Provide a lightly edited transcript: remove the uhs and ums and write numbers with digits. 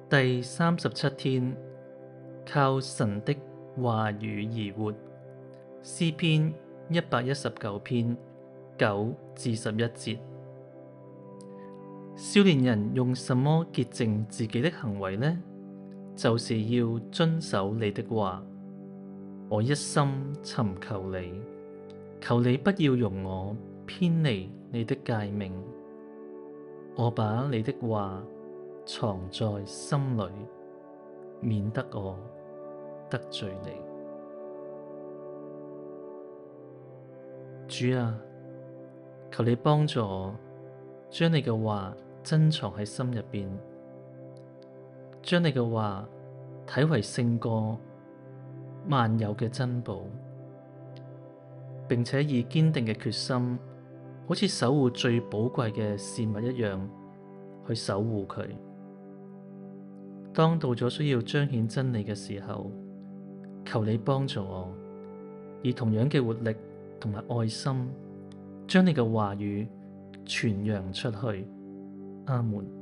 第37天，靠神的話語而活。詩篇119篇9至11節。少年人用什麼潔淨自己的行為呢？就是要遵守你的話。我一心尋求你，求你不要容我偏離你的誡命。我把你的話藏在心裏，免得我得罪你。主啊，求你幫助我，將你嘅話珍藏喺心入邊，將你嘅話睇為勝過萬有嘅珍寶，並且以堅定嘅決心，好似守護最寶貴嘅事物一樣，去守護佢。當到咗需要彰顯真理嘅時候，求你幫助我，以同樣嘅活力同埋愛心，將你嘅話語傳揚出去。阿門。